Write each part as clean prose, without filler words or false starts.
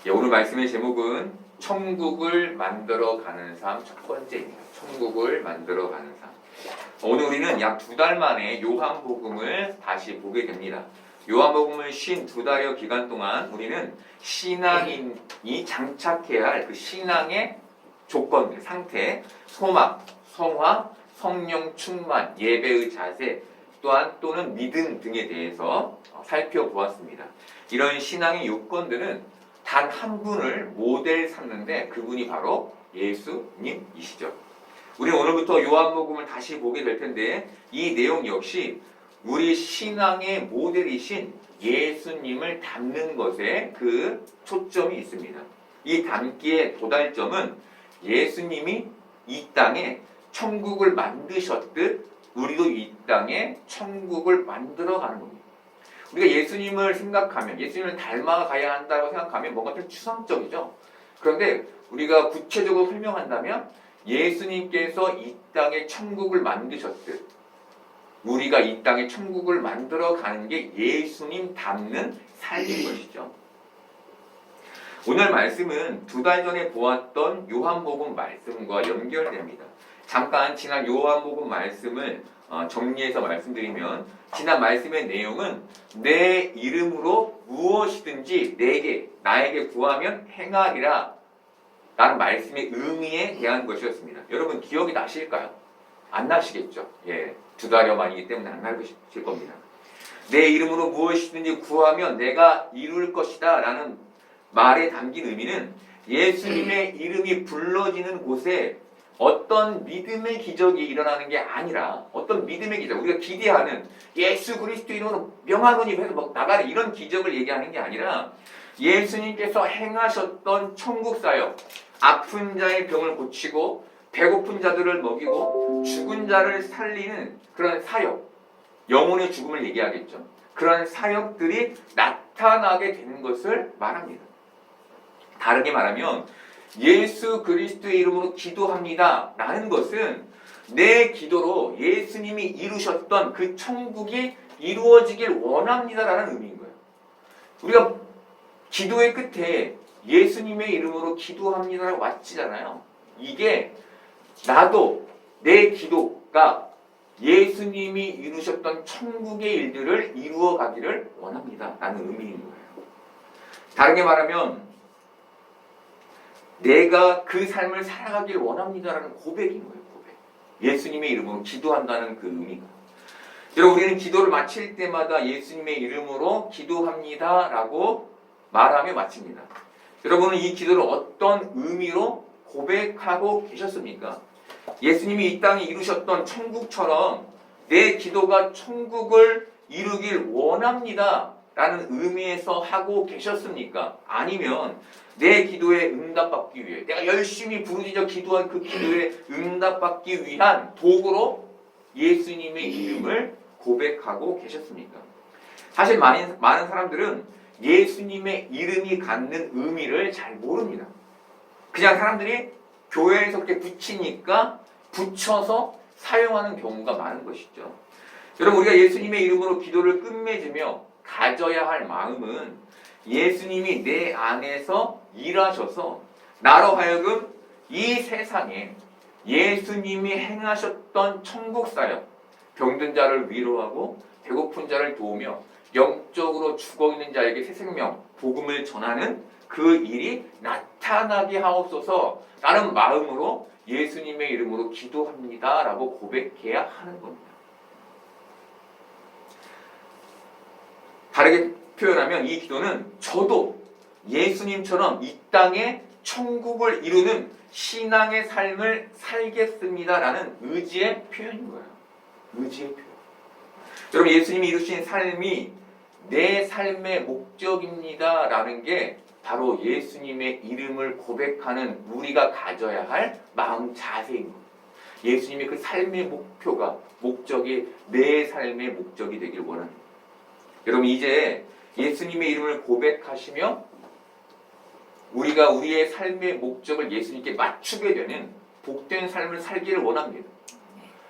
예, 오늘 말씀의 제목은 천국을 만들어가는 삶 첫 번째입니다. 천국을 만들어가는 삶. 오늘 우리는 약 2달 만에 요한복음을 다시 보게 됩니다. 요한복음을 쉰 2달여 기간 동안 우리는 신앙인이 장착해야 할 그 신앙의 조건들, 상태, 소망, 성화, 성령 충만, 예배의 자세, 또는 믿음 등에 대해서 살펴보았습니다. 이런 신앙의 요건들은 단 한 분을 모델 삼는데 그분이 바로 예수님이시죠. 우리는 오늘부터 요한복음을 다시 보게 될 텐데 이 내용 역시 우리 신앙의 모델이신 예수님을 담는 것에 그 초점이 있습니다. 이 담기의 도달점은 예수님이 이 땅에 천국을 만드셨듯 우리도 이 땅에 천국을 만들어가는 겁니다. 우리가 예수님을 생각하면, 예수님을 닮아가야 한다고 생각하면 뭔가 좀 추상적이죠. 그런데 우리가 구체적으로 설명한다면 예수님께서 이 땅에 천국을 만드셨듯 우리가 이 땅에 천국을 만들어가는 게 예수님 닮는 삶인 것이죠. 오늘 말씀은 2달 전에 보았던 요한복음 말씀과 연결됩니다. 잠깐 지난 요한복음 말씀을 정리해서 말씀드리면 지난 말씀의 내용은 내 이름으로 무엇이든지 나에게 구하면 행하리라 라는 말씀의 의미에 대한 것이었습니다. 여러분 기억이 나실까요? 안 나시겠죠? 예, 2달여 만이기 때문에 안 나실 겁니다. 내 이름으로 무엇이든지 구하면 내가 이룰 것이다 라는 말에 담긴 의미는 예수님의 이름이 불러지는 곳에 어떤 믿음의 기적이 일어나는 게 아니라 어떤 믿음의 기적, 우리가 기대하는 예수 그리스도 이름으로 명하노니 해서 막 나가는 이런 기적을 얘기하는 게 아니라 예수님께서 행하셨던 천국 사역, 아픈 자의 병을 고치고 배고픈 자들을 먹이고 죽은 자를 살리는 그런 사역, 영혼의 죽음을 얘기하겠죠. 그런 사역들이 나타나게 되는 것을 말합니다. 다르게 말하면 예수 그리스도의 이름으로 기도합니다 라는 것은 내 기도로 예수님이 이루셨던 그 천국이 이루어지길 원합니다 라는 의미인 거예요. 우리가 기도의 끝에 예수님의 이름으로 기도합니다 라고 마치잖아요. 이게 나도 내 기도가 예수님이 이루셨던 천국의 일들을 이루어 가기를 원합니다 라는 의미인 거예요. 다르게 말하면 내가 그 삶을 살아가길 원합니다라는 고백인 거예요. 고백. 예수님의 이름으로 기도한다는 그 의미가. 여러분 우리는 기도를 마칠 때마다 예수님의 이름으로 기도합니다라고 말하며 마칩니다. 여러분은 이 기도를 어떤 의미로 고백하고 계셨습니까? 예수님이 이 땅에 이루셨던 천국처럼 내 기도가 천국을 이루길 원합니다 라는 의미에서 하고 계셨습니까? 아니면 내 기도에 응답받기 위해 내가 열심히 부르짖어 기도한 그 기도에 응답받기 위한 도구로 예수님의 이름을 고백하고 계셨습니까? 사실 많은 사람들은 예수님의 이름이 갖는 의미를 잘 모릅니다. 그냥 사람들이 교회에서 그렇게 붙이니까 붙여서 사용하는 경우가 많은 것이죠. 여러분 우리가 예수님의 이름으로 기도를 끝맺으며 가져야 할 마음은 예수님이 내 안에서 일하셔서 나로 하여금 이 세상에 예수님이 행하셨던 천국 사역, 병든 자를 위로하고 배고픈 자를 도우며 영적으로 죽어있는 자에게 새 생명, 복음을 전하는 그 일이 나타나게 하옵소서 라는 마음으로 예수님의 이름으로 기도합니다 라고 고백해야 하는 겁니다. 다르게 표현하면 이 기도는 저도 예수님처럼 이 땅에 천국을 이루는 신앙의 삶을 살겠습니다라는 의지의 표현인 거예요. 의지의 표현. 여러분 예수님이 이루신 삶이 내 삶의 목적입니다라는 게 바로 예수님의 이름을 고백하는 우리가 가져야 할 마음 자세인 거예요. 예수님의 그 삶의 목적이 내 삶의 목적이 되길 원합니다. 여러분 이제 예수님의 이름을 고백하시며 우리가 우리의 삶의 목적을 예수님께 맞추게 되는 복된 삶을 살기를 원합니다.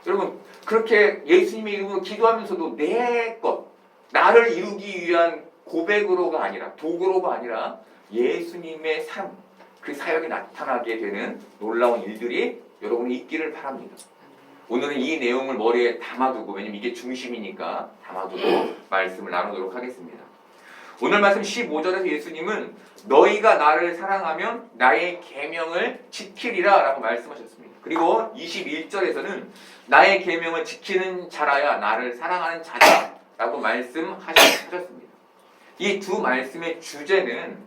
여러분 그렇게 예수님의 이름으로 기도하면서도 내 것, 나를 이루기 위한 고백으로가 아니라 도구로가 아니라 예수님의 삶, 그 사역이 나타나게 되는 놀라운 일들이 여러분이 있기를 바랍니다. 오늘은 이 내용을 머리에 담아두고, 왜냐면 이게 중심이니까 담아두고 말씀을 나누도록 하겠습니다. 오늘 말씀 15절에서 예수님은 너희가 나를 사랑하면 나의 계명을 지키리라 라고 말씀하셨습니다. 그리고 21절에서는 나의 계명을 지키는 자라야 나를 사랑하는 자다 라고 말씀하셨습니다. 이 두 말씀의 주제는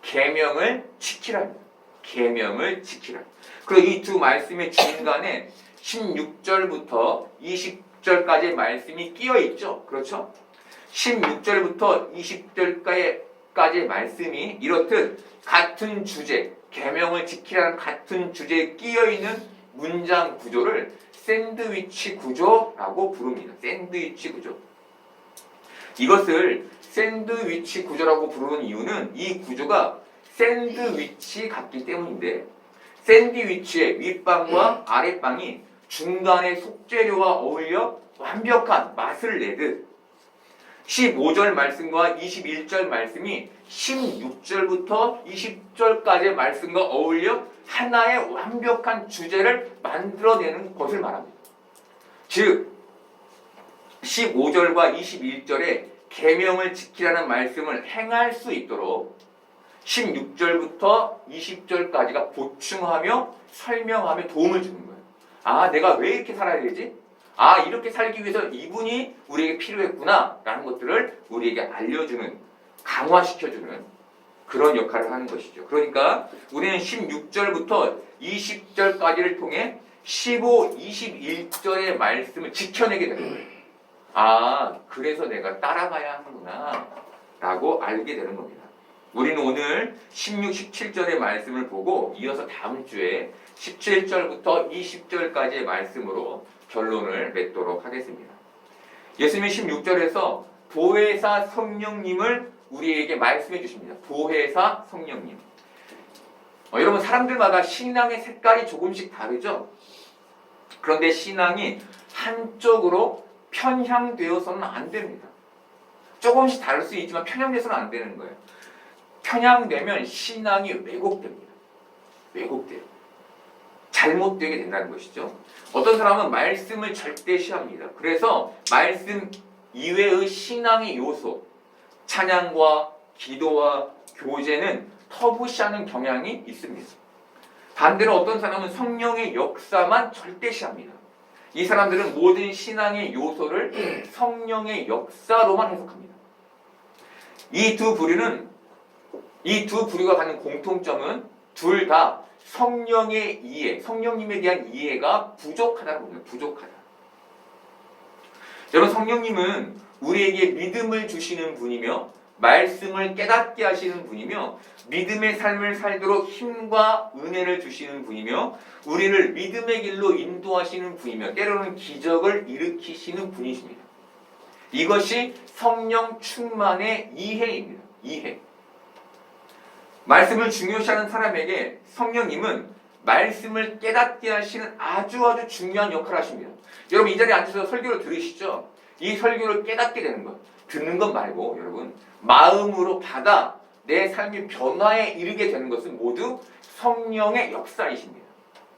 계명을 지키라입니다. 계명을 지키라. 그리고 이 두 말씀의 중간에 16절부터 20절까지의 말씀이 끼어 있죠. 그렇죠? 16절부터 20절까지의 말씀이 이렇듯 같은 주제, 계명을 지키라는 같은 주제에 끼어 있는 문장 구조를 샌드위치 구조라고 부릅니다. 샌드위치 구조. 이것을 샌드위치 구조라고 부르는 이유는 이 구조가 샌드위치 같기 때문인데, 샌드위치의 윗빵과 아랫빵이 중간의 속재료와 어울려 완벽한 맛을 내듯 15절 말씀과 21절 말씀이 16절부터 20절까지의 말씀과 어울려 하나의 완벽한 주제를 만들어내는 것을 말합니다. 즉 15절과 21절에 계명을 지키라는 말씀을 행할 수 있도록 16절부터 20절까지가 보충하며 설명하며 도움을 주는 거예요. 아, 내가 왜 이렇게 살아야 되지? 아, 이렇게 살기 위해서 이분이 우리에게 필요했구나 라는 것들을 우리에게 알려주는, 강화시켜주는 그런 역할을 하는 것이죠. 그러니까 우리는 16절부터 20절까지를 통해 15, 21절의 말씀을 지켜내게 되는 거예요. 아, 그래서 내가 따라가야 하는구나 라고 알게 되는 겁니다. 우리는 오늘 16, 17절의 말씀을 보고 이어서 다음 주에 17절부터 20절까지의 말씀으로 결론을 맺도록 하겠습니다. 예수님이 16절에서 보혜사 성령님을 우리에게 말씀해 주십니다. 보혜사 성령님. 여러분, 사람들마다 신앙의 색깔이 조금씩 다르죠? 그런데 신앙이 한쪽으로 편향되어서는 안 됩니다. 조금씩 다를 수 있지만 편향돼서는 안 되는 거예요. 편향되면 신앙이 왜곡됩니다. 왜곡돼요. 잘못되게 된다는 것이죠. 어떤 사람은 말씀을 절대시합니다. 그래서 말씀 이외의 신앙의 요소, 찬양과 기도와 교제는 터부시하는 경향이 있습니다. 반대로 어떤 사람은 성령의 역사만 절대시합니다. 이 사람들은 모든 신앙의 요소를 성령의 역사로만 해석합니다. 이 두 부류가 갖는 공통점은 둘 다 성령의 이해, 성령님에 대한 이해가 부족하다는 겁니다. 부족하다. 여러분, 성령님은 우리에게 믿음을 주시는 분이며 말씀을 깨닫게 하시는 분이며 믿음의 삶을 살도록 힘과 은혜를 주시는 분이며 우리를 믿음의 길로 인도하시는 분이며 때로는 기적을 일으키시는 분이십니다. 이것이 성령 충만의 이해입니다. 이해. 말씀을 중요시하는 사람에게 성령님은 말씀을 깨닫게 하시는 아주 중요한 역할을 하십니다. 여러분, 이 자리에 앉아서 설교를 들으시죠? 이 설교를 깨닫게 되는 것, 듣는 것 말고 여러분 마음으로 받아 내 삶의 변화에 이르게 되는 것은 모두 성령의 역사이십니다.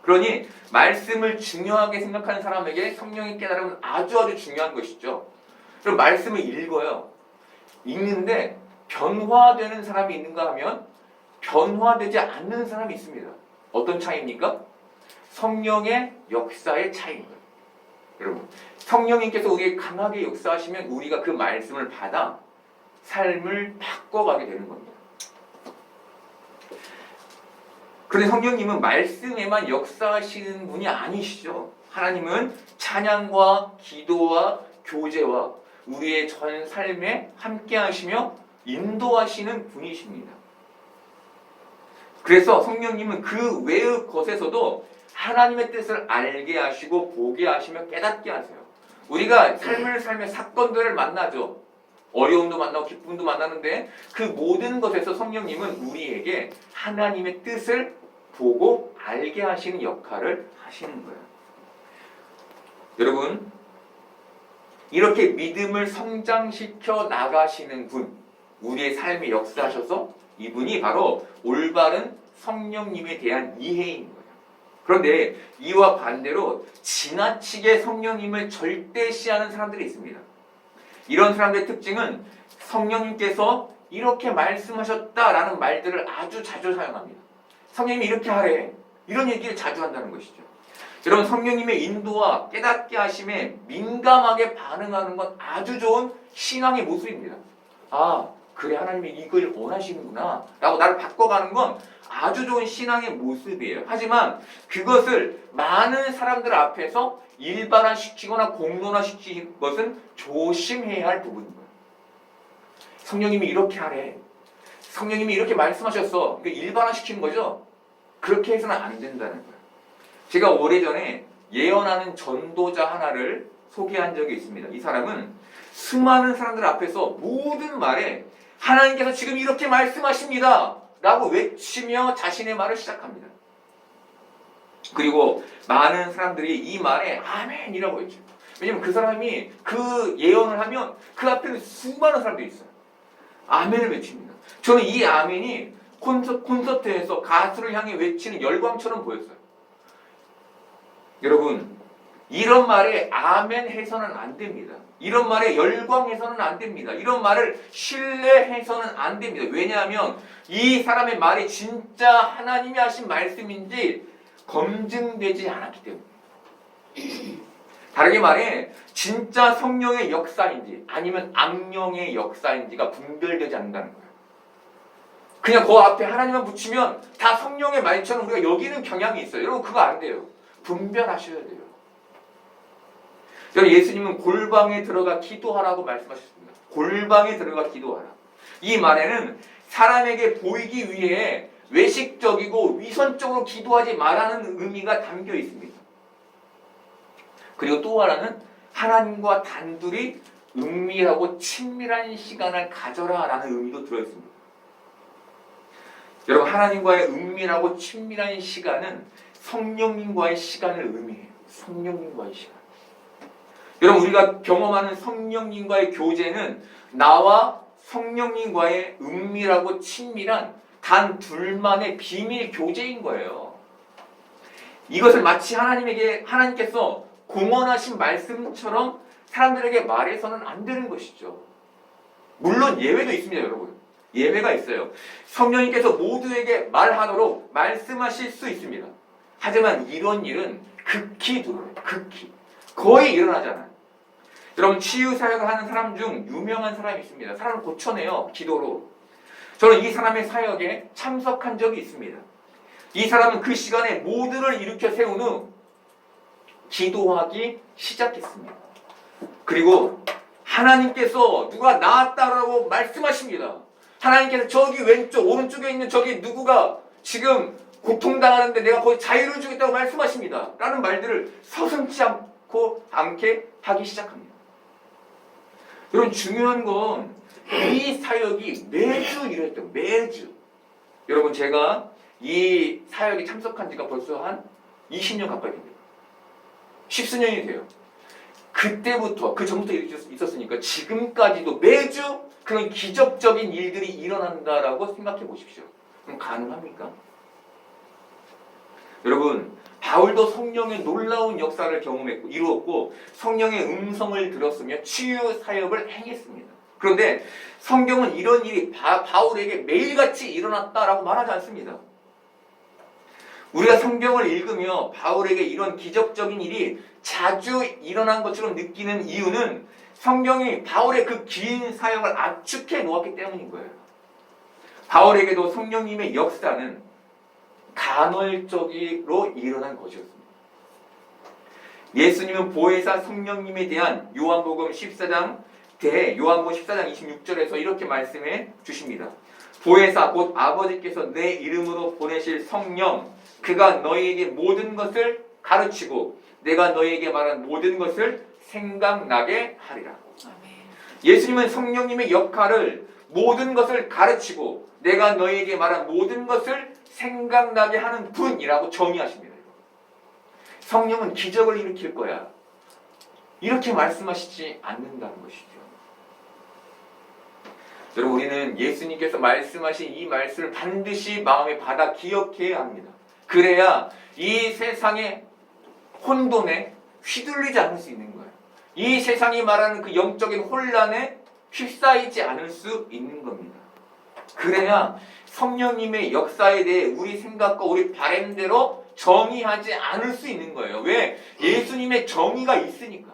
그러니 말씀을 중요하게 생각하는 사람에게 성령의 깨달음은 아주 중요한 것이죠. 그럼 말씀을 읽어요. 읽는데 변화되는 사람이 있는가 하면 변화되지 않는 사람이 있습니다. 어떤 차이입니까? 성령의 역사의 차이입니다. 여러분, 성령님께서 우리에게 강하게 역사하시면 우리가 그 말씀을 받아 삶을 바꿔가게 되는 겁니다. 그런데 성령님은 말씀에만 역사하시는 분이 아니시죠. 하나님은 찬양과 기도와 교제와 우리의 전 삶에 함께 하시며 인도하시는 분이십니다. 그래서 성령님은 그 외의 것에서도 하나님의 뜻을 알게 하시고 보게 하시며 깨닫게 하세요. 우리가 삶을 살며 사건들을 만나죠. 어려움도 만나고 기쁨도 만나는데 그 모든 것에서 성령님은 우리에게 하나님의 뜻을 보고 알게 하시는 역할을 하시는 거예요. 여러분, 이렇게 믿음을 성장시켜 나가시는 분, 우리의 삶에 역사하셔서 이분이 바로 올바른 성령님에 대한 이해인 거예요. 그런데 이와 반대로 지나치게 성령님을 절대시하는 사람들이 있습니다. 이런 사람들의 특징은 성령님께서 이렇게 말씀하셨다라는 말들을 아주 자주 사용합니다. 성령님이 이렇게 하래. 이런 얘기를 자주 한다는 것이죠. 여러분, 성령님의 인도와 깨닫게 하심에 민감하게 반응하는 건 아주 좋은 신앙의 모습입니다. 아, 그래, 하나님이 이걸 원하시는구나 라고 나를 바꿔가는 건 아주 좋은 신앙의 모습이에요. 하지만 그것을 많은 사람들 앞에서 일반화시키거나 공론화시키는 것은 조심해야 할 부분인 거예요. 성령님이 이렇게 하래. 성령님이 이렇게 말씀하셨어. 그러니까 일반화시키는 거죠. 그렇게 해서는 안 된다는 거예요. 제가 오래전에 예언하는 전도자 하나를 소개한 적이 있습니다. 이 사람은 수많은 사람들 앞에서 모든 말에 하나님께서 지금 이렇게 말씀하십니다 라고 외치며 자신의 말을 시작합니다. 그리고 많은 사람들이 이 말에 아멘이라고 외쳐요. 왜냐면 그 사람이 그 예언을 하면 그 앞에는 수많은 사람들이 있어요. 아멘을 외칩니다. 저는 이 아멘이 콘서트에서 가수를 향해 외치는 열광처럼 보였어요. 여러분, 이런 말에 아멘 해서는 안 됩니다. 이런 말에 열광해서는 안 됩니다. 이런 말을 신뢰해서는 안 됩니다. 왜냐하면 이 사람의 말이 진짜 하나님이 하신 말씀인지 검증되지 않았기 때문에. 다르게 말해 진짜 성령의 역사인지 아니면 악령의 역사인지가 분별되지 않는다는 거예요. 그냥 그 앞에 하나님만 붙이면 다 성령의 말처럼 우리가 여기는 경향이 있어요. 여러분, 그거 안 돼요. 분별하셔야 돼요. 여러분, 예수님은 골방에 들어가 기도하라고 말씀하셨습니다. 골방에 들어가 기도하라. 이 말에는 사람에게 보이기 위해 외식적이고 위선적으로 기도하지 말라는 의미가 담겨 있습니다. 그리고 또 하나는 하나님과 단둘이 은밀하고 친밀한 시간을 가져라라는 의미도 들어있습니다. 여러분, 하나님과의 은밀하고 친밀한 시간은 성령님과의 시간을 의미해요. 성령님과의 시간. 여러분, 우리가 경험하는 성령님과의 교제는 나와 성령님과의 은밀하고 친밀한 단 둘만의 비밀 교제인 거예요. 이것을 마치 하나님께서 공언하신 말씀처럼 사람들에게 말해서는 안 되는 것이죠. 물론 예외도 있습니다, 여러분. 예외가 있어요. 성령님께서 모두에게 말하도록 말씀하실 수 있습니다. 하지만 이런 일은 극히 드물어요. 극히. 거의 일어나지 않아요. 여러분, 치유사역을 하는 사람 중 유명한 사람이 있습니다. 사람을 고쳐내요, 기도로. 저는 이 사람의 사역에 참석한 적이 있습니다. 이 사람은 그 시간에 모두를 일으켜 세운 후 기도하기 시작했습니다. 그리고 하나님께서 누가 나았다라고 말씀하십니다. 하나님께서 저기 왼쪽 오른쪽에 있는 저기 누구가 지금 고통당하는데 내가 거기 자유를 주겠다고 말씀하십니다 라는 말들을 서슴지 않게 하기 시작합니다. 여러분, 중요한 건 이 사역이 매주 이랬대요. 매주. 여러분, 제가 이 사역에 참석한 지가 벌써 한 20년 가까이 됩니다. 10수년이 돼요. 그때부터, 그 전부터 있었으니까 지금까지도 매주 그런 기적적인 일들이 일어난다라고 생각해 보십시오. 그럼 가능합니까? 여러분, 바울도 성령의 놀라운 역사를 경험했고 이루었고 성령의 음성을 들었으며 치유 사역을 행했습니다. 그런데 성경은 이런 일이 바울에게 매일같이 일어났다라고 말하지 않습니다. 우리가 성경을 읽으며 바울에게 이런 기적적인 일이 자주 일어난 것처럼 느끼는 이유는 성경이 바울의 그 긴 사역을 압축해 놓았기 때문인 거예요. 바울에게도 성령님의 역사는 간헐적으로 일어난 것이었습니다. 예수님은 보혜사 성령님에 대한 요한복음 14장 26절에서 이렇게 말씀해 주십니다. 보혜사 곧 아버지께서 내 이름으로 보내실 성령, 그가 너희에게 모든 것을 가르치고 내가 너희에게 말한 모든 것을 생각나게 하리라. 예수님은 성령님의 역할을 모든 것을 가르치고 내가 너희에게 말한 모든 것을 생각나게 하는 분이라고 정의하십니다. 성령은 기적을 일으킬 거야, 이렇게 말씀하시지 않는다는 것이죠. 여러분 우리는 예수님께서 말씀하신 이 말씀을 반드시 마음에 받아 기억해야 합니다. 그래야 이 세상의 혼돈에 휘둘리지 않을 수 있는 거예요. 이 세상이 말하는 그 영적인 혼란에 휩싸이지 않을 수 있는 겁니다. 그래야 성령님의 역사에 대해 우리 생각과 우리 바램대로 정의하지 않을 수 있는 거예요. 왜? 예수님의 정의가 있으니까.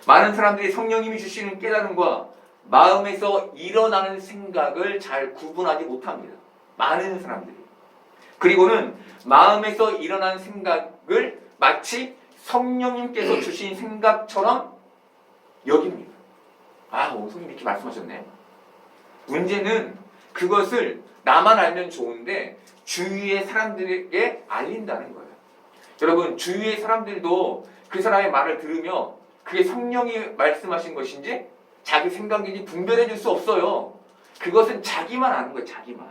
많은 사람들이 성령님이 주시는 깨달음과 마음에서 일어나는 생각을 잘 구분하지 못합니다. 많은 사람들이. 그리고는 마음에서 일어나는 생각을 마치 성령님께서 주신 생각처럼 여깁니다. 아, 성령님 이렇게 말씀하셨네. 문제는 그것을 나만 알면 좋은데 주위의 사람들에게 알린다는 거예요. 여러분, 주위의 사람들도 그 사람의 말을 들으며 그게 성령이 말씀하신 것인지 자기 생각인지 분별해 줄 수 없어요. 그것은 자기만 아는 거예요. 자기만.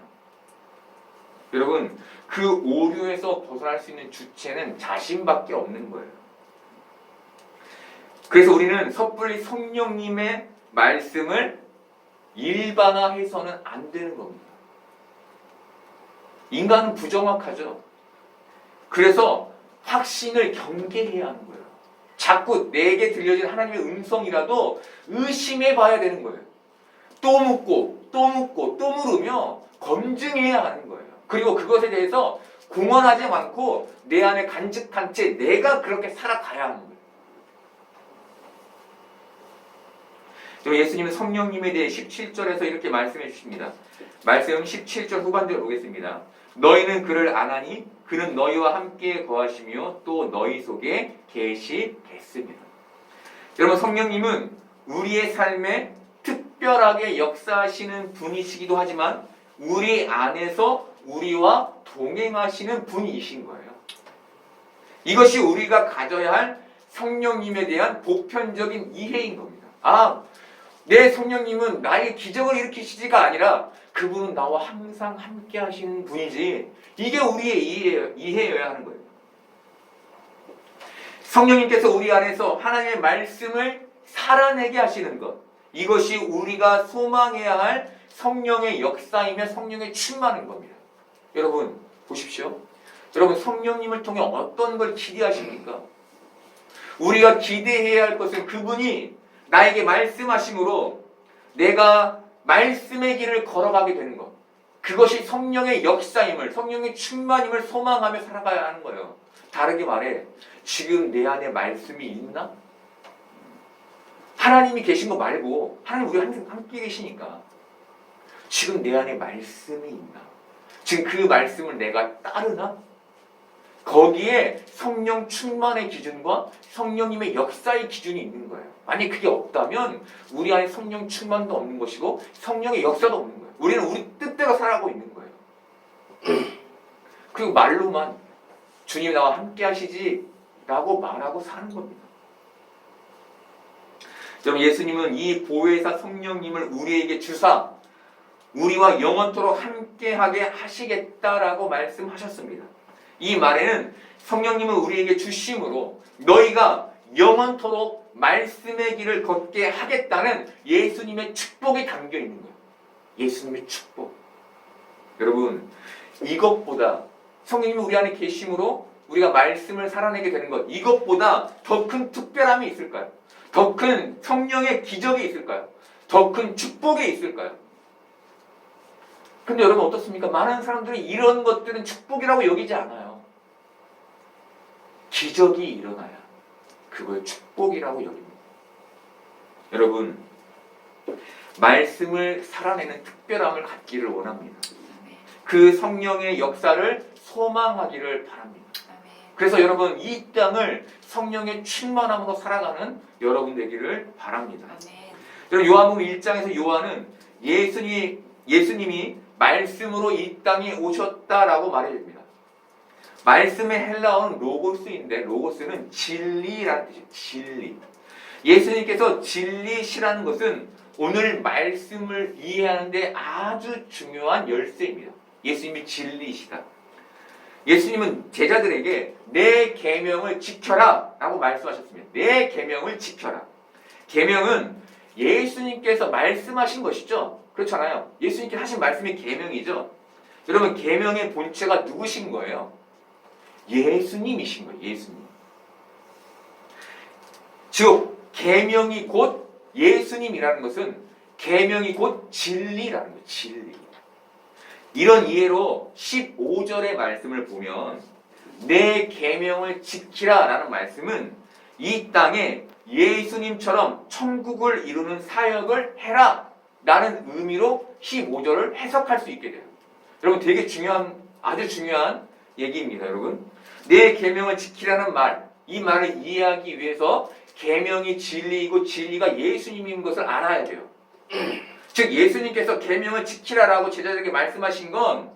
여러분, 그 오류에서 벗어날 수 있는 주체는 자신밖에 없는 거예요. 그래서 우리는 섣불리 성령님의 말씀을 일반화해서는 안 되는 겁니다. 인간은 부정확하죠. 그래서 확신을 경계해야 하는 거예요. 자꾸 내게 들려진 하나님의 음성이라도 의심해 봐야 되는 거예요. 또 묻고 또 묻고 또 물으며 검증해야 하는 거예요. 그리고 그것에 대해서 공언하지 않고 내 안에 간직한 채 내가 그렇게 살아가야 하는 거예요. 예수님은 성령님에 대해 17절에서 이렇게 말씀해 주십니다. 말씀 17절 후반절 보겠습니다. 너희는 그를 아나니 그는 너희와 함께 거하시며 또 너희 속에 계시겠습니다. 여러분, 성령님은 우리의 삶에 특별하게 역사하시는 분이시기도 하지만 우리 안에서 우리와 동행하시는 분이신 거예요. 이것이 우리가 가져야 할 성령님에 대한 보편적인 이해인 겁니다. 아, 내 성령님은 나의 기적을 일으키시지가 아니라 그분은 나와 항상 함께 하시는 분이지. 이게 우리의 이해여야 하는 거예요. 성령님께서 우리 안에서 하나님의 말씀을 살아내게 하시는 것. 이것이 우리가 소망해야 할 성령의 역사이며 성령의 충만한 겁니다. 여러분, 보십시오. 여러분, 성령님을 통해 어떤 걸 기대하십니까? 우리가 기대해야 할 것은 그분이 나에게 말씀하심으로 내가 말씀의 길을 걸어가게 되는 것. 그것이 성령의 역사임을, 성령의 충만임을 소망하며 살아가야 하는 거예요. 다르게 말해, 지금 내 안에 말씀이 있나? 하나님이 계신 거 말고, 하나님 우리 항상 함께 계시니까 지금 내 안에 말씀이 있나? 지금 그 말씀을 내가 따르나? 거기에 성령 충만의 기준과 성령님의 역사의 기준이 있는 거예요. 만약 그게 없다면 우리 안에 성령 충만도 없는 것이고 성령의 역사도 없는 거예요. 우리는 우리 뜻대로 살아가고 있는 거예요. 그리고 말로만 주님 나와 함께 하시지 라고 말하고 사는 겁니다. 여러분, 예수님은 이 보혜사 성령님을 우리에게 주사 우리와 영원토록 함께하게 하시겠다라고 말씀하셨습니다. 이 말에는 성령님을 우리에게 주심으로 너희가 영원토록 말씀의 길을 걷게 하겠다는 예수님의 축복이 담겨 있는 거예요. 예수님의 축복. 여러분, 이것보다 성령님이 우리 안에 계심으로 우리가 말씀을 살아내게 되는 것, 이것보다 더 큰 특별함이 있을까요? 더 큰 성령의 기적이 있을까요? 더 큰 축복이 있을까요? 근데 여러분 어떻습니까? 많은 사람들이 이런 것들은 축복이라고 여기지 않아요. 기적이 일어나야 그걸 축복이라고 여깁니다. 여러분, 말씀을 살아내는 특별함을 갖기를 원합니다. 그 성령의 역사를 소망하기를 바랍니다. 그래서 여러분, 이 땅을 성령의 충만함으로 살아가는 여러분 되기를 바랍니다. 여러분, 요한복음 1장에서 요한은 예수님이 말씀으로 이 땅에 오셨다라고 말해줍니다. 말씀의 헬라어는 로고스인데 로고스는 진리라는 뜻이에요. 진리. 예수님께서 진리시라는 것은 오늘 말씀을 이해하는 데 아주 중요한 열쇠입니다. 예수님이 진리시다. 예수님은 제자들에게 내 계명을 지켜라 라고 말씀하셨습니다. 내 계명을 지켜라. 계명은 예수님께서 말씀하신 것이죠. 그렇잖아요. 예수님께서 하신 말씀이 계명이죠. 여러분 계명의 본체가 누구신 거예요? 예수님이신 거예요. 예수님. 즉 계명이 곧 예수님이라는 것은 계명이 곧 진리라는 거예요. 진리. 이런 이해로 15절의 말씀을 보면 내 계명을 지키라 라는 말씀은 이 땅에 예수님처럼 천국을 이루는 사역을 해라 라는 의미로 15절을 해석할 수 있게 돼요. 여러분 되게 중요한 아주 중요한 얘기입니다. 여러분 내 계명을 지키라는 말, 이 말을 이해하기 위해서 계명이 진리이고 진리가 예수님인 것을 알아야 돼요. 즉 예수님께서 계명을 지키라라고 제자들에게 말씀하신 건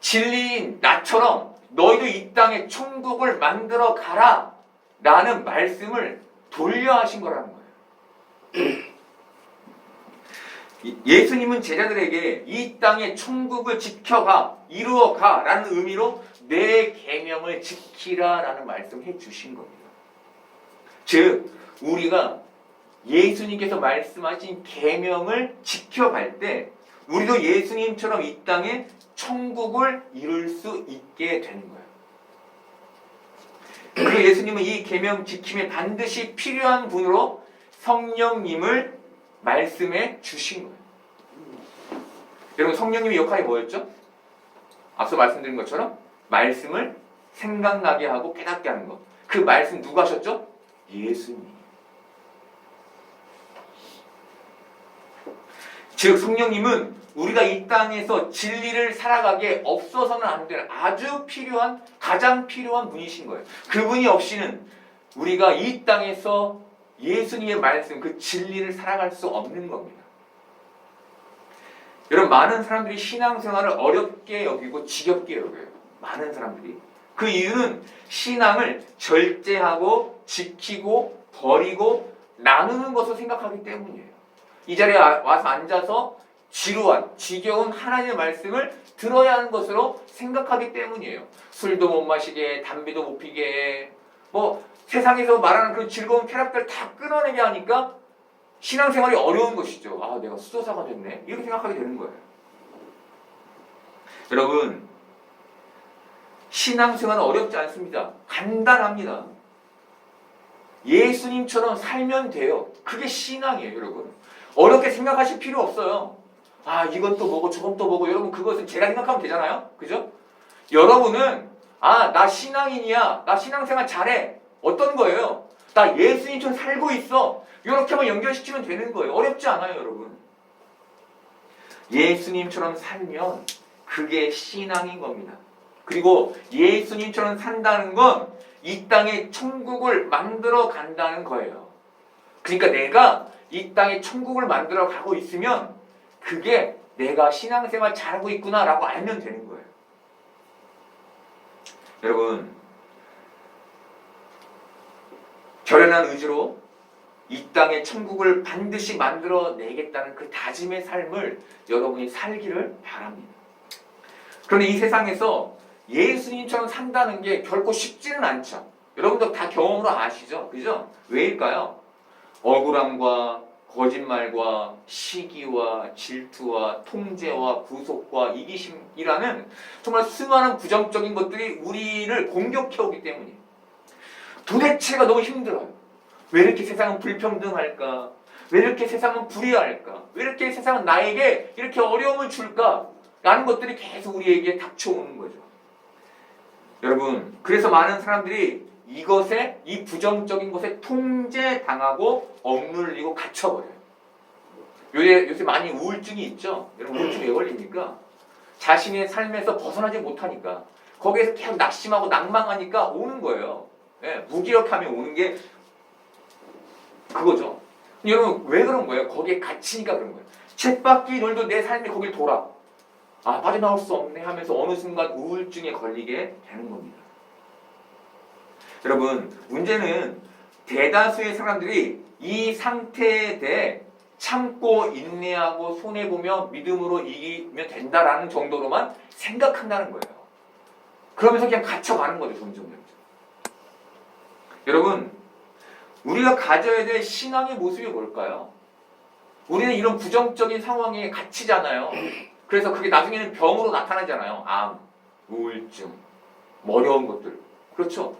진리인 나처럼 너희도 이 땅에 천국을 만들어 가라 라는 말씀을 돌려 하신 거라는 거예요. 예수님은 제자들에게 이 땅에 천국을 지켜가, 이루어가 라는 의미로 내 계명을 지키라 라는 말씀을 해주신 겁니다. 즉 우리가 예수님께서 말씀하신 계명을 지켜갈 때 우리도 예수님처럼 이 땅에 천국을 이룰 수 있게 되는 거예요. 그리고 예수님은 이 계명 지킴에 반드시 필요한 분으로 성령님을 말씀해 주신 거예요. 여러분 성령님의 역할이 뭐였죠? 앞서 말씀드린 것처럼 말씀을 생각나게 하고 깨닫게 하는 것. 그 말씀 누가 하셨죠? 예수님. 즉 성령님은 우리가 이 땅에서 진리를 살아가기에 없어서는 안 되는 아주 필요한 가장 필요한 분이신 거예요. 그분이 없이는 우리가 이 땅에서 예수님의 말씀 그 진리를 살아갈 수 없는 겁니다. 여러분 많은 사람들이 신앙생활을 어렵게 여기고 지겹게 여겨요. 많은 사람들이. 그 이유는 신앙을 절제하고 지키고 버리고 나누는 것을 생각하기 때문이에요. 이 자리에 와서 앉아서 지루한, 지겨운 하나님의 말씀을 들어야 하는 것으로 생각하기 때문이에요. 술도 못 마시게, 담배도 못 피게, 뭐 세상에서 말하는 그런 즐거운 쾌락들 다 끊어내게 하니까 신앙생활이 어려운 것이죠. 아, 내가 수도사가 됐네. 이렇게 생각하게 되는 거예요. 여러분, 신앙생활은 어렵지 않습니다. 간단합니다. 예수님처럼 살면 돼요. 그게 신앙이에요, 여러분. 어렵게 생각하실 필요 없어요. 아, 이것도 뭐고 저것도 뭐고. 여러분 그것은 제가 생각하면 되잖아요. 그죠? 여러분은 아, 나 신앙인이야. 나 신앙생활 잘해. 어떤 거예요? 나 예수님처럼 살고 있어. 이렇게만 연결시키면 되는 거예요. 어렵지 않아요, 여러분. 예수님처럼 살면 그게 신앙인 겁니다. 그리고 예수님처럼 산다는 건 이 땅에 천국을 만들어 간다는 거예요. 그러니까 내가 이 땅에 천국을 만들어 가고 있으면 그게 내가 신앙생활 잘하고 있구나라고 알면 되는 거예요. 여러분, 결연한 의지로 이 땅에 천국을 반드시 만들어 내겠다는 그 다짐의 삶을 여러분이 살기를 바랍니다. 그런데 이 세상에서 예수님처럼 산다는 게 결코 쉽지는 않죠. 여러분도 다 경험으로 아시죠? 그죠? 왜일까요? 억울함과 거짓말과 시기와 질투와 통제와 구속과 이기심이라는 정말 수많은 부정적인 것들이 우리를 공격해오기 때문이에요. 도대체가 너무 힘들어요. 왜 이렇게 세상은 불평등할까? 왜 이렇게 세상은 불의할까? 왜 이렇게 세상은 나에게 이렇게 어려움을 줄까? 라는 것들이 계속 우리에게 닥쳐오는 거죠. 여러분, 그래서 많은 사람들이 이것에, 이 부정적인 것에 통제당하고 억눌리고 갇혀버려요. 요새 많이 우울증이 있죠? 여러분, 우울증이 왜 걸립니까? 자신의 삶에서 벗어나지 못하니까. 거기에서 계속 낙심하고 낭망하니까 오는 거예요. 네, 무기력함이 오는 게 그거죠. 여러분, 왜 그런 거예요? 거기에 갇히니까 그런 거예요. 쳇바퀴 돌도 내 삶이 거길 돌아. 아, 빠져나올 수 없네 하면서 어느 순간 우울증에 걸리게 되는 겁니다. 여러분, 문제는 대다수의 사람들이 이 상태에 대해 참고 인내하고 손해보며 믿음으로 이기면 된다라는 정도로만 생각한다는 거예요. 그러면서 그냥 갇혀가는 거죠, 점점. 여러분, 우리가 가져야 될 신앙의 모습이 뭘까요? 우리는 이런 부정적인 상황에 갇히잖아요. 그래서 그게 나중에는 병으로 나타나잖아요. 암, 우울증, 뭐 어려운 것들. 그렇죠?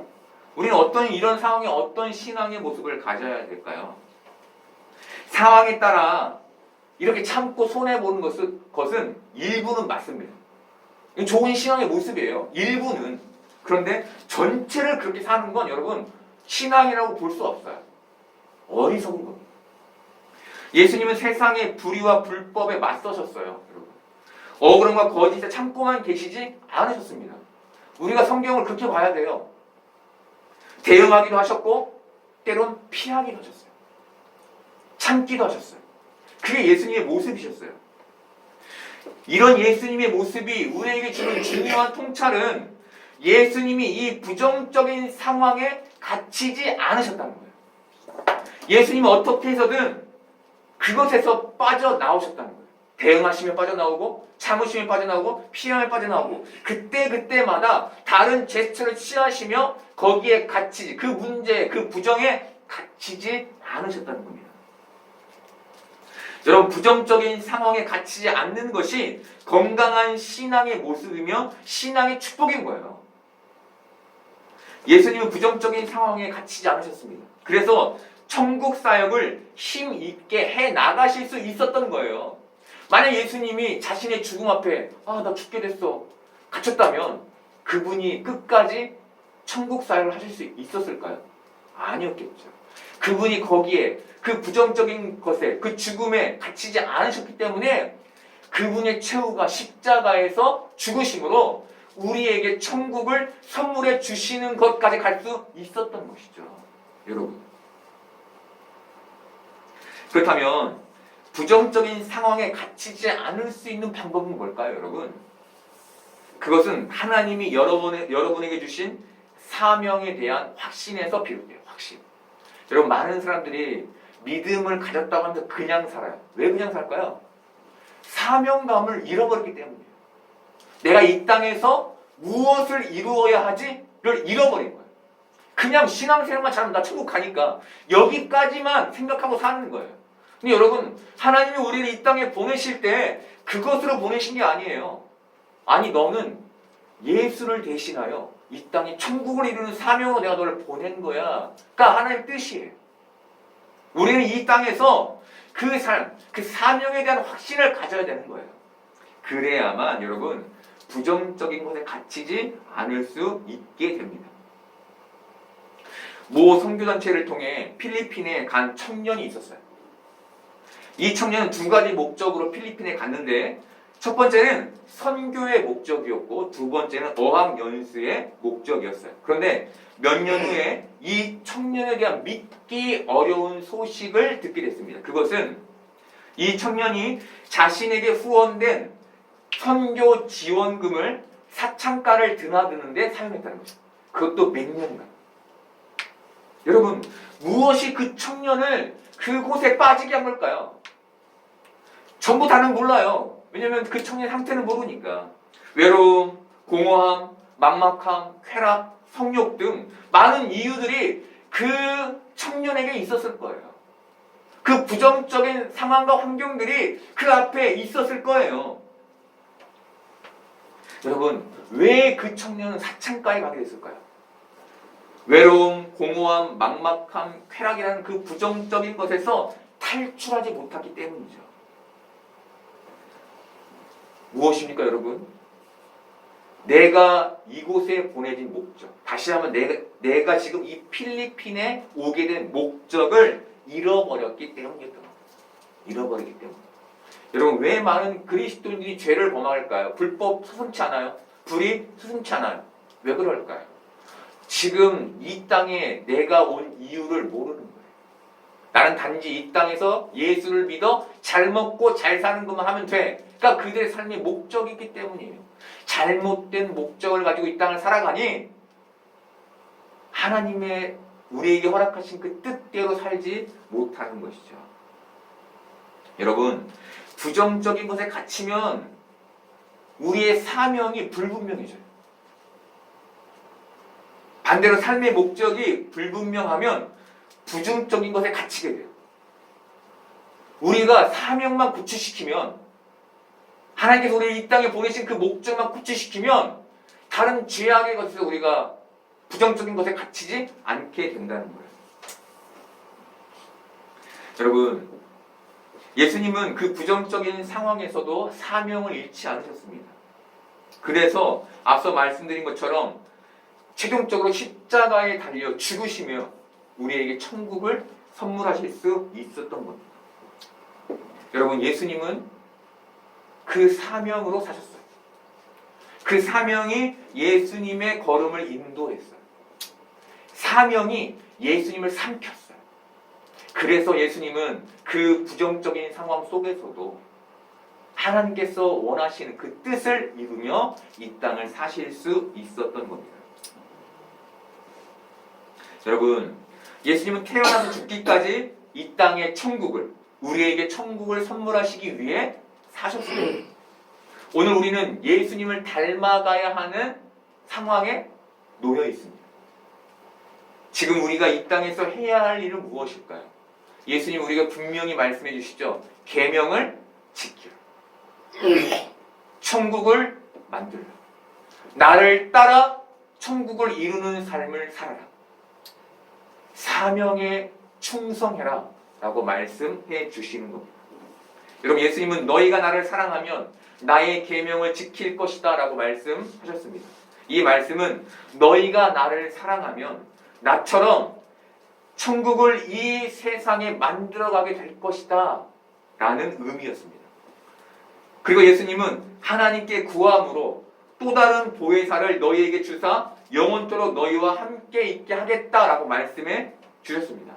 우리는 이런 상황에 어떤 신앙의 모습을 가져야 될까요? 상황에 따라 이렇게 참고 손해보는 것은 일부는 맞습니다. 좋은 신앙의 모습이에요. 일부는. 그런데 전체를 그렇게 사는 건 여러분 신앙이라고 볼 수 없어요. 어리석은 겁니다. 예수님은 세상의 불의와 불법에 맞서셨어요. 여러분. 억울함과 거짓에 참고만 계시지 않으셨습니다. 우리가 성경을 그렇게 봐야 돼요. 대응하기도 하셨고 때론 피하기도 하셨어요. 참기도 하셨어요. 그게 예수님의 모습이셨어요. 이런 예수님의 모습이 우리에게 주는 중요한 통찰은 예수님이 이 부정적인 상황에 갇히지 않으셨다는 거예요. 예수님은 어떻게 해서든 그것에서 빠져나오셨다는 거예요. 대응하시면 빠져나오고 참으시면 빠져나오고 피하면 빠져나오고 그때마다 다른 제스처를 취하시며 거기에 갇히지 그 문제 그 부정에 갇히지 않으셨다는 겁니다. 여러분 부정적인 상황에 갇히지 않는 것이 건강한 신앙의 모습이며 신앙의 축복인 거예요. 예수님은 부정적인 상황에 갇히지 않으셨습니다. 그래서 천국 사역을 힘있게 해나가실 수 있었던 거예요. 만약 예수님이 자신의 죽음 앞에 나 죽게 됐어 갇혔다면 그분이 끝까지 천국 사역을 하실 수 있었을까요? 아니었겠죠. 그분이 거기에 그 부정적인 것에 그 죽음에 갇히지 않으셨기 때문에 그분의 최후가 십자가에서 죽으심으로 우리에게 천국을 선물해 주시는 것까지 갈 수 있었던 것이죠. 여러분. 그렇다면 부정적인 상황에 갇히지 않을 수 있는 방법은 뭘까요, 여러분? 그것은 하나님이 여러분에게 주신 사명에 대한 확신에서 비롯돼요. 확신. 여러분 많은 사람들이 믿음을 가졌다고 하면서 그냥 살아요. 왜 그냥 살까요? 사명감을 잃어버렸기 때문이에요. 내가 이 땅에서 무엇을 이루어야 하지를 잃어버린 거예요. 그냥 신앙생활만 잘하면 나 천국 가니까 여기까지만 생각하고 사는 거예요. 근데 여러분 하나님이 우리를 이 땅에 보내실 때 그것으로 보내신 게 아니에요. 아니 너는 예수를 대신하여 이 땅에 천국을 이루는 사명으로 내가 너를 보낸 거야. 그러니까 하나님의 뜻이에요. 우리는 이 땅에서 그 삶, 그 사명에 대한 확신을 가져야 되는 거예요. 그래야만 여러분 부정적인 것에 갇히지 않을 수 있게 됩니다. 모 선교단체를 통해 필리핀에 간 청년이 있었어요. 이 청년은 두 가지 목적으로 필리핀에 갔는데 첫 번째는 선교의 목적이었고 두 번째는 어학연수의 목적이었어요. 그런데 몇 년 후에 이 청년에 대한 믿기 어려운 소식을 듣게 됐습니다. 그것은 이 청년이 자신에게 후원된 선교 지원금을 사창가를 드나드는데 사용했다는 거죠. 그것도 몇 년간. 여러분 무엇이 그 청년을 그곳에 빠지게 한 걸까요? 전부 다는 몰라요. 왜냐하면 그 청년의 상태는 모르니까. 외로움, 공허함, 막막함, 쾌락, 성욕 등 많은 이유들이 그 청년에게 있었을 거예요. 그 부정적인 상황과 환경들이 그 앞에 있었을 거예요. 여러분 왜 그 청년은 사창가에 가게 됐을까요? 외로움, 공허함, 막막함, 쾌락이라는 그 부정적인 것에서 탈출하지 못했기 때문이죠. 무엇입니까 여러분? 내가 이곳에 보내진 목적, 다시 한번 내가 지금 이 필리핀에 오게 된 목적을 잃어버렸기 때문이었던 겁니다. 잃어버리기 때문에. 여러분 왜 많은 그리스도인들이 죄를 범할까요? 불법 서슴지 않아요? 불이 서슴지 않아요? 왜 그럴까요? 지금 이 땅에 내가 온 이유를 모르는 거예요. 나는 단지 이 땅에서 예수를 믿어 잘 먹고 잘 사는 것만 하면 돼. 그러니까 그들의 삶의 목적이 있기 때문이에요. 잘못된 목적을 가지고 이 땅을 살아가니 하나님의 우리에게 허락하신 그 뜻대로 살지 못하는 것이죠. 여러분 부정적인 것에 갇히면 우리의 사명이 불분명해져요. 반대로 삶의 목적이 불분명하면 부정적인 것에 갇히게 돼요. 우리가 사명만 구체시키면, 하나님께서 우리를 이 땅에 보내신 그 목적만 구체시키면 다른 죄악의 것에서 우리가 부정적인 것에 갇히지 않게 된다는 거예요. 여러분, 예수님은 그 부정적인 상황에서도 사명을 잃지 않으셨습니다. 그래서 앞서 말씀드린 것처럼 최종적으로 십자가에 달려 죽으시며 우리에게 천국을 선물하실 수 있었던 겁니다. 여러분, 예수님은 그 사명으로 사셨어요. 그 사명이 예수님의 걸음을 인도했어요. 사명이 예수님을 삼켰어요. 그래서 예수님은 그 부정적인 상황 속에서도 하나님께서 원하시는 그 뜻을 이루며 이 땅을 사실 수 있었던 겁니다. 여러분, 예수님은 태어나서 죽기까지 이 땅의 천국을, 우리에게 천국을 선물하시기 위해 사셨습니다. 오늘 우리는 예수님을 닮아가야 하는 상황에 놓여 있습니다. 지금 우리가 이 땅에서 해야 할 일은 무엇일까요? 예수님 우리가 분명히 말씀해 주시죠. 계명을 지키라. 천국을 만들라. 나를 따라 천국을 이루는 삶을 살아라. 사명에 충성해라 라고 말씀해 주시는 겁니다. 여러분, 예수님은 너희가 나를 사랑하면 나의 계명을 지킬 것이다 라고 말씀하셨습니다. 이 말씀은 너희가 나를 사랑하면 나처럼 천국을 이 세상에 만들어가게 될 것이다 라는 의미였습니다. 그리고 예수님은 하나님께 구함으로 또 다른 보혜사를 너희에게 주사 영원토록 너희와 함께 있게 하겠다라고 말씀해 주셨습니다.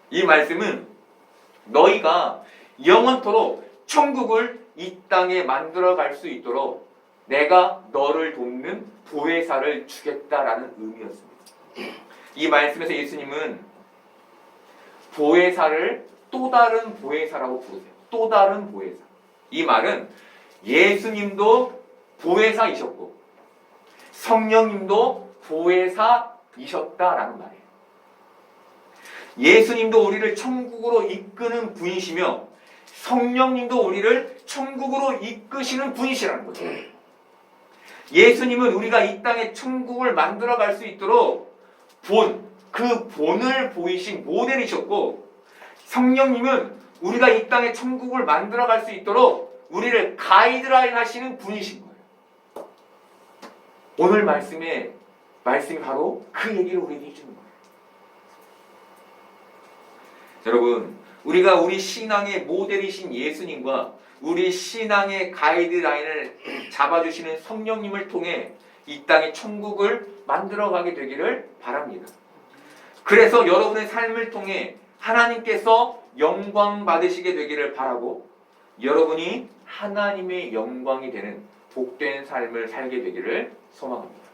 이 말씀은 너희가 영원토록 천국을 이 땅에 만들어갈 수 있도록 내가 너를 돕는 보혜사를 주겠다라는 의미였습니다. 이 말씀에서 예수님은 보혜사를 또 다른 보혜사라고 부르세요. 또 다른 보혜사. 이 말은 예수님도 보혜사이셨고 성령님도 보혜사이셨다라는 말이에요. 예수님도 우리를 천국으로 이끄는 분이시며 성령님도 우리를 천국으로 이끄시는 분이시라는 거죠. 예수님은 우리가 이 땅에 천국을 만들어갈 수 있도록 그 본을 보이신 모델이셨고 성령님은 우리가 이 땅에 천국을 만들어갈 수 있도록 우리를 가이드라인 하시는 분이신 거예요. 오늘 말씀이 바로 그 얘기를 우리에게 해주는 거예요. 여러분, 우리가 우리 신앙의 모델이신 예수님과 우리 신앙의 가이드라인을 잡아주시는 성령님을 통해 이 땅의 천국을 만들어가게 되기를 바랍니다. 그래서 여러분의 삶을 통해 하나님께서 영광 받으시게 되기를 바라고 여러분이 하나님의 영광이 되는 복된 삶을 살게 되기를 소망합니다.